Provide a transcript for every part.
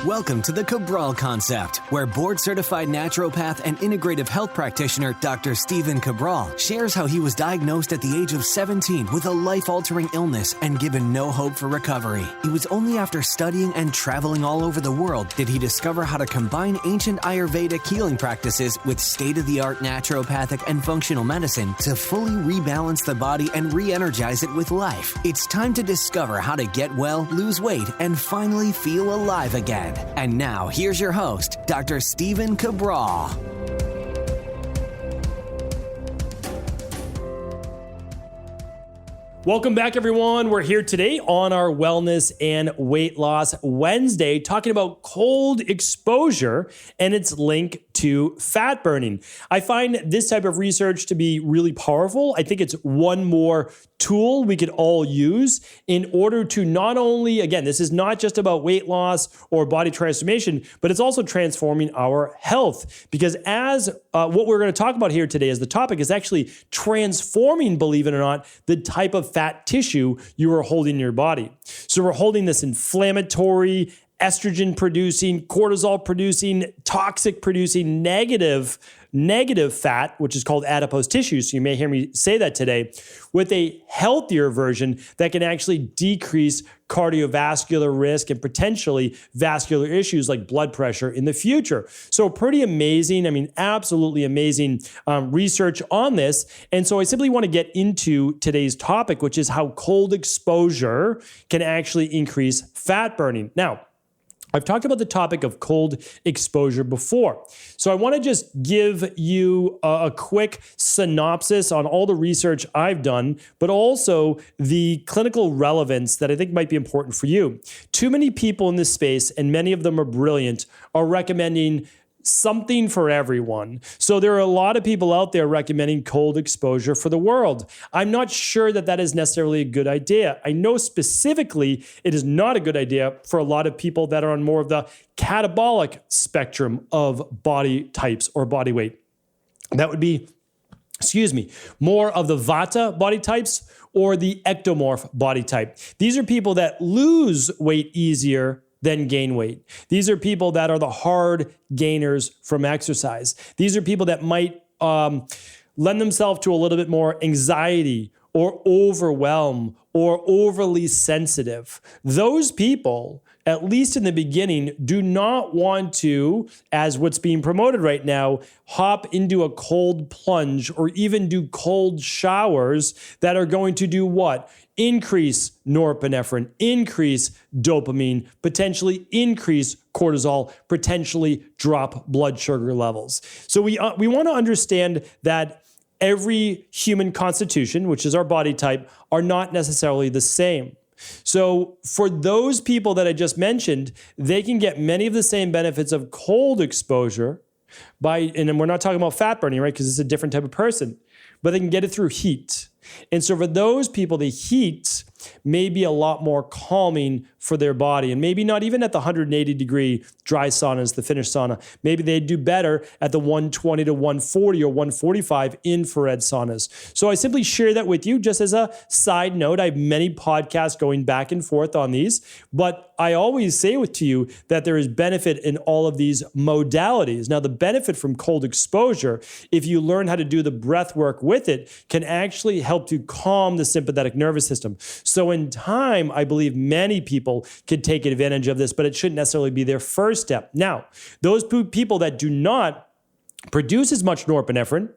Welcome to the Cabral Concept, where board-certified naturopath and integrative health practitioner Dr. Stephen Cabral shares how he was diagnosed at the age of 17 with a life-altering illness and given no hope for recovery. It was only after studying and traveling all over the world did he discover how to combine ancient Ayurvedic healing practices with state-of-the-art naturopathic and functional medicine to fully rebalance the body and re-energize it with life. It's time to discover how to get well, lose weight, and finally feel alive again. And now, here's your host, Dr. Stephen Cabral. Welcome back, everyone. We're here today on our Wellness and Weight Loss Wednesday, talking about cold exposure and its link to fat burning. I find this type of research to be really powerful. I think it's one more tool we could all use in order to not only, again, this is not just about weight loss or body transformation, but it's also transforming our health. Because as what we're going to talk about here today as the topic is actually transforming, believe it or not, the type of fat tissue you are holding in your body. So we're holding this inflammatory, estrogen-producing, cortisol-producing, toxic-producing, negative fat, which is called adipose tissue. So you may hear me say that today, with a healthier version that can actually decrease cardiovascular risk and potentially vascular issues like blood pressure in the future. So pretty amazing, absolutely amazing research on this. And so I simply want to get into today's topic, which is how cold exposure can actually increase fat burning. Now, I've talked about the topic of cold exposure before. So I want to just give you a quick synopsis on all the research I've done, but also the clinical relevance that I think might be important for you. Too many people in this space, and many of them are brilliant, are recommending something for everyone. So there are a lot of people out there recommending cold exposure for the world. I'm not sure that that is necessarily a good idea. I know specifically it is not a good idea for a lot of people that are on more of the catabolic spectrum of body types or body weight. That would be, more of the Vata body types or the ectomorph body type. These are people that lose weight easier than gain weight. These are people that are the hard gainers from exercise. These are people that might lend themselves to a little bit more anxiety or overwhelm or overly sensitive. Those people, at least in the beginning, do not want to, as what's being promoted right now, hop into a cold plunge or even do cold showers that are going to do what? Increase norepinephrine, increase dopamine, potentially increase cortisol, potentially drop blood sugar levels. So we want to understand that every human constitution, which is our body type, are not necessarily the same. So for those people that I just mentioned, they can get many of the same benefits of cold exposure and we're not talking about fat burning, right? Because it's a different type of person, but they can get it through heat. And so for those people, the heat may be a lot more calming for their body, and maybe not even at the 180 degree dry saunas, the Finnish sauna. Maybe they do better at the 120 to 140 or 145 infrared saunas. So I simply share that with you just as a side note. I have many podcasts going back and forth on these, but I always say to you that there is benefit in all of these modalities. Now, the benefit from cold exposure, if you learn how to do the breath work with it, can actually help to calm the sympathetic nervous system. So in time, I believe many people could take advantage of this, but it shouldn't necessarily be their first step. Now, those people that do not produce as much norepinephrine,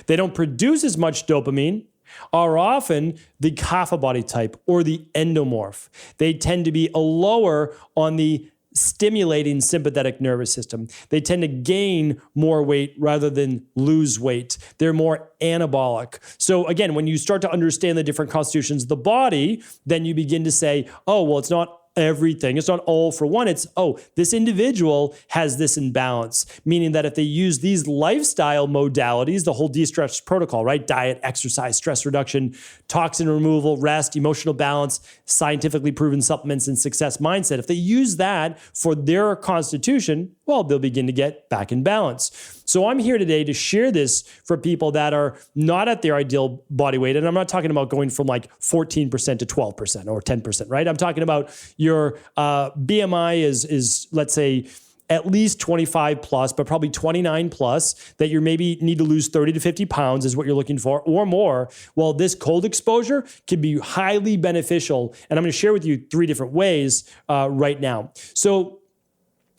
they don't produce as much dopamine, are often the kapha body type or the endomorph. They tend to be a lower on the stimulating sympathetic nervous system. They tend to gain more weight rather than lose weight. They're more anabolic. So again, when you start to understand the different constitutions of the body, then you begin to say, oh, well, it's not everything. It's not all for one. It's, oh, this individual has this imbalance, meaning that if they use these lifestyle modalities, the whole de-stress protocol, right? Diet, exercise, stress reduction, toxin removal, rest, emotional balance, scientifically proven supplements, and success mindset. If they use that for their constitution, well, they'll begin to get back in balance. So I'm here today to share this for people that are not at their ideal body weight. And I'm not talking about going from like 14% to 12% or 10%, right? I'm talking about your BMI is let's say, at least 25 plus, but probably 29 plus, that you maybe need to lose 30 to 50 pounds is what you're looking for or more. Well, this cold exposure can be highly beneficial. And I'm going to share with you 3 different ways right now. So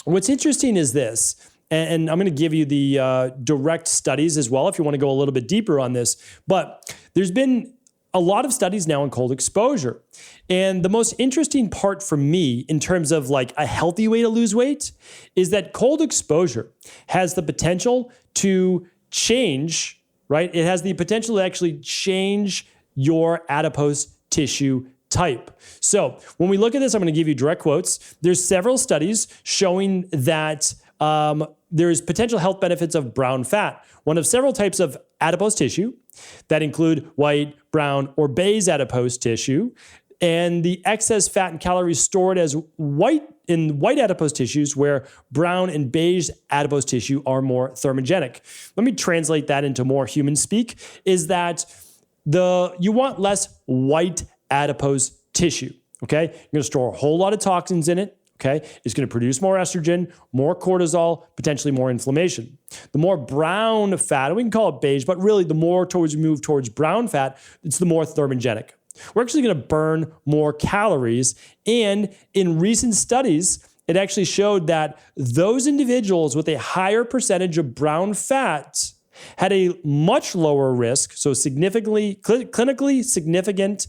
what's interesting is this, and I'm going to give you the direct studies as well if you want to go a little bit deeper on this, but there's been a lot of studies now on cold exposure. And the most interesting part for me in terms of like a healthy way to lose weight is that cold exposure has the potential to change, right? It has the potential to actually change your adipose tissue type. So when we look at this, I'm going to give you direct quotes. There's several studies showing that there's potential health benefits of brown fat, one of several types of adipose tissue that include white, brown, or beige adipose tissue, and the excess fat and calories stored as white adipose tissues, where brown and beige adipose tissue are more thermogenic. Let me translate that into more human speak, is that you want less white adipose tissue, okay? You're gonna store a whole lot of toxins in it, okay? It's going to produce more estrogen, more cortisol, potentially more inflammation. The more brown fat, and we can call it beige, but really the more we move towards brown fat, it's the more thermogenic. We're actually going to burn more calories. And in recent studies, it actually showed that those individuals with a higher percentage of brown fat had a much lower risk, so clinically significant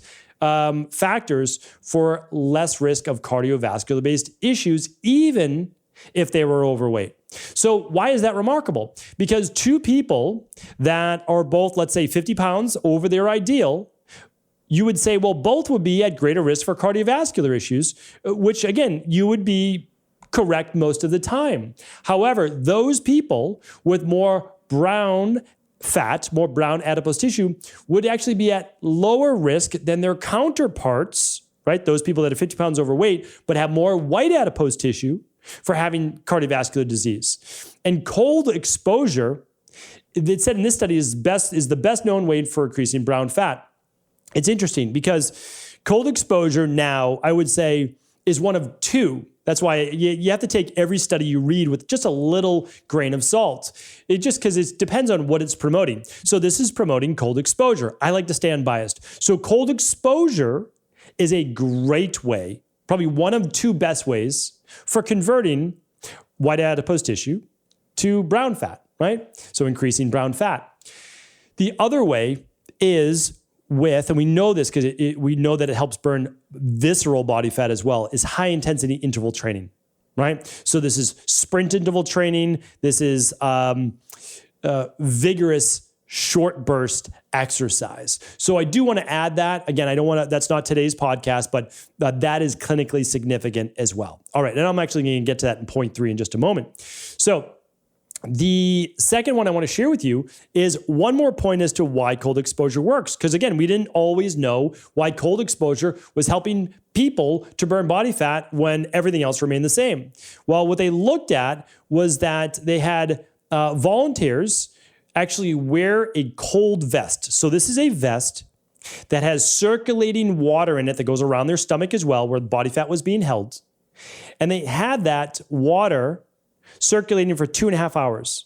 factors for less risk of cardiovascular-based issues, even if they were overweight. So why is that remarkable? Because 2 people that are both, let's say, 50 pounds over their ideal, you would say, well, both would be at greater risk for cardiovascular issues, which again, you would be correct most of the time. However, those people with more brown fat, more brown adipose tissue, would actually be at lower risk than their counterparts, right? Those people that are 50 pounds overweight, but have more white adipose tissue for having cardiovascular disease. And cold exposure, it said in this study, is the best known way for increasing brown fat. It's interesting because cold exposure now, I would say, is one of 2. That's why you have to take every study you read with just a little grain of salt. Because it depends on what it's promoting. So this is promoting cold exposure. I like to stay unbiased. So cold exposure is a great way, probably one of 2 best ways for converting white adipose tissue to brown fat, right? So increasing brown fat. The other way is with, and we know this because we know that it helps burn visceral body fat as well, is high intensity interval training, right? So this is sprint interval training. This is vigorous short burst exercise. So I do want to add that. Again, that's not today's podcast, but that is clinically significant as well. All right. And I'm actually going to get to that in point 3 in just a moment. So the second one I want to share with you is one more point as to why cold exposure works. Because again, we didn't always know why cold exposure was helping people to burn body fat when everything else remained the same. Well, what they looked at was that they had volunteers actually wear a cold vest. So this is a vest that has circulating water in it that goes around their stomach as well, where the body fat was being held. And they had that water circulating for 2.5 hours.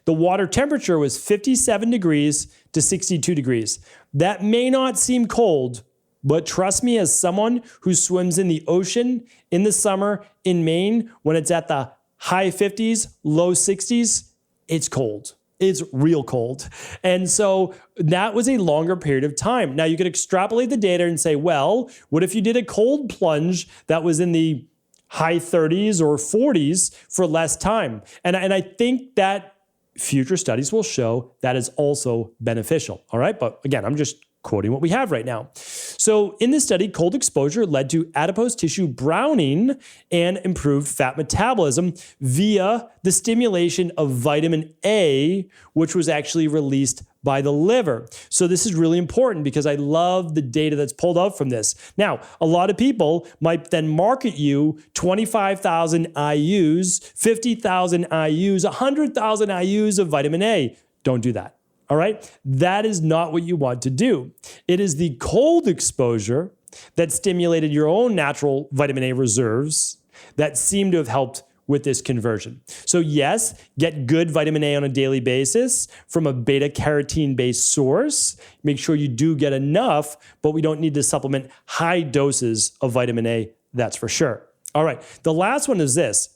The water temperature was 57 degrees to 62 degrees. That may not seem cold, but trust me, as someone who swims in the ocean in the summer in Maine, when it's at the high 50s, low 60s, it's cold. It's real cold. And so that was a longer period of time. Now you could extrapolate the data and say, well, what if you did a cold plunge that was in the high 30s or 40s for less time? And I think that future studies will show that is also beneficial. All right. But again, I'm just quoting what we have right now. So in this study, cold exposure led to adipose tissue browning and improved fat metabolism via the stimulation of vitamin A, which was actually released by the liver. So this is really important because I love the data that's pulled out from this. Now, a lot of people might then market you 25,000 IUs, 50,000 IUs, 100,000 IUs of vitamin A. Don't do that. All right? That is not what you want to do. It is the cold exposure that stimulated your own natural vitamin A reserves that seem to have helped with this conversion. So yes, get good vitamin A on a daily basis from a beta carotene-based source. Make sure you do get enough, but we don't need to supplement high doses of vitamin A, that's for sure. All right, the last one is this.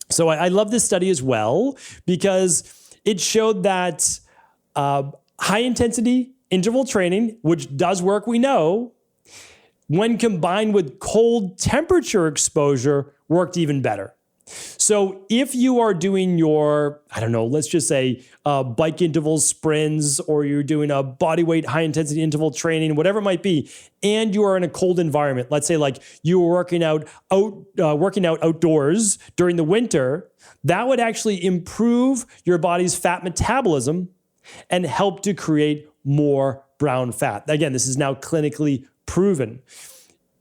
So I love this study as well because it showed that high intensity interval training, which does work, we know, when combined with cold temperature exposure, worked even better. So if you are doing your, let's just say bike interval sprints, or you're doing a body weight high intensity interval training, whatever it might be, and you are in a cold environment, let's say like you were working out outdoors during the winter, that would actually improve your body's fat metabolism and help to create more brown fat. Again, this is now clinically proven.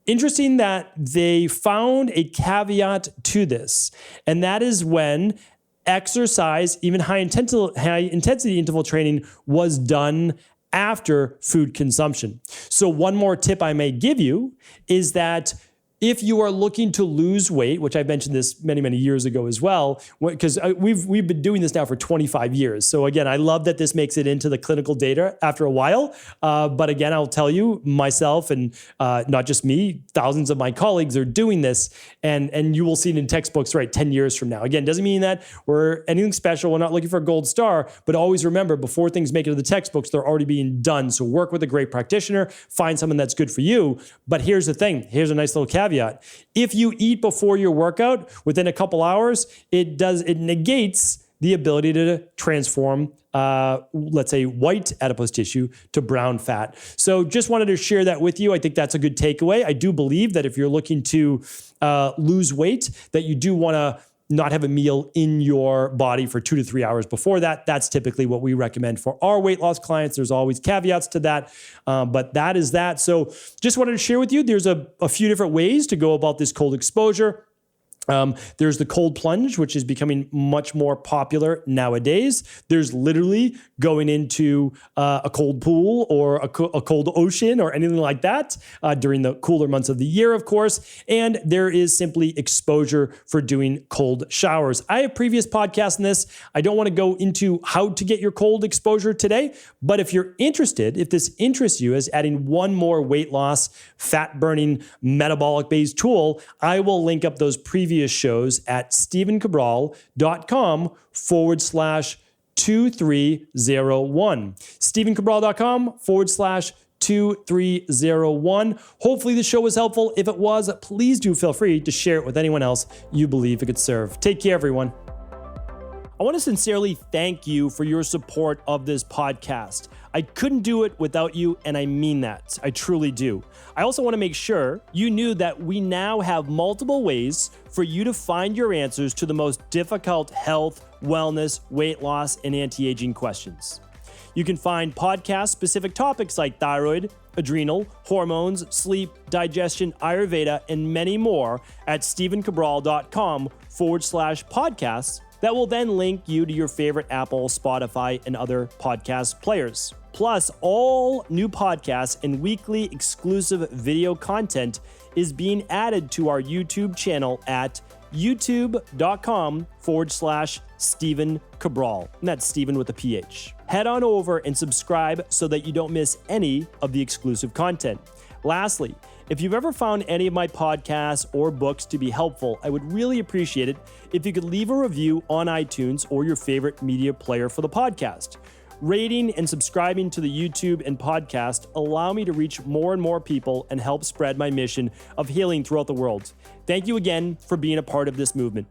Interesting that they found a caveat to this, and that is when exercise, even high intensity interval training, was done after food consumption. So one more tip I may give you is that if you are looking to lose weight, which I mentioned this many, many years ago as well, because we've been doing this now for 25 years. So again, I love that this makes it into the clinical data after a while. But again, I'll tell you, myself and not just me, thousands of my colleagues are doing this, and you will see it in textbooks, right, 10 years from now. Again, doesn't mean that we're anything special. We're not looking for a gold star, but always remember, before things make it to the textbooks, they're already being done. So work with a great practitioner, find someone that's good for you. But here's the thing. Here's a nice little caveat. If you eat before your workout, within a couple hours, it negates the ability to transform, let's say, white adipose tissue to brown fat. So just wanted to share that with you. I think that's a good takeaway. I do believe that if you're looking to lose weight, that you do want to not have a meal in your body for 2 to 3 hours before that. That's typically what we recommend for our weight loss clients. There's always caveats to that, but that is that. So just wanted to share with you, there's a few different ways to go about this cold exposure. There's the cold plunge, which is becoming much more popular nowadays. There's literally going into a cold pool or a cold ocean or anything like that during the cooler months of the year, of course. And there is simply exposure for doing cold showers. I have previous podcasts on this. I don't want to go into how to get your cold exposure today, but if you're interested, if this interests you as adding one more weight loss, fat burning, metabolic based tool, I will link up those previous shows at StephenCabral.com/2301. StephenCabral.com/2301. Hopefully the show was helpful. If it was, please do feel free to share it with anyone else you believe it could serve. Take care, everyone. I want to sincerely thank you for your support of this podcast. I couldn't do it without you, and I mean that. I truly do. I also want to make sure you knew that we now have multiple ways for you to find your answers to the most difficult health, wellness, weight loss, and anti-aging questions. You can find podcast-specific topics like thyroid, adrenal, hormones, sleep, digestion, Ayurveda, and many more at StephenCabral.com/podcasts that will then link you to your favorite Apple, Spotify, and other podcast players. Plus, all new podcasts and weekly exclusive video content is being added to our YouTube channel at youtube.com/Stephen Cabral. And that's Stephen with a PH. Head on over and subscribe so that you don't miss any of the exclusive content. Lastly, if you've ever found any of my podcasts or books to be helpful, I would really appreciate it if you could leave a review on iTunes or your favorite media player for the podcast. Rating and subscribing to the YouTube and podcast allow me to reach more and more people and help spread my mission of healing throughout the world. Thank you again for being a part of this movement.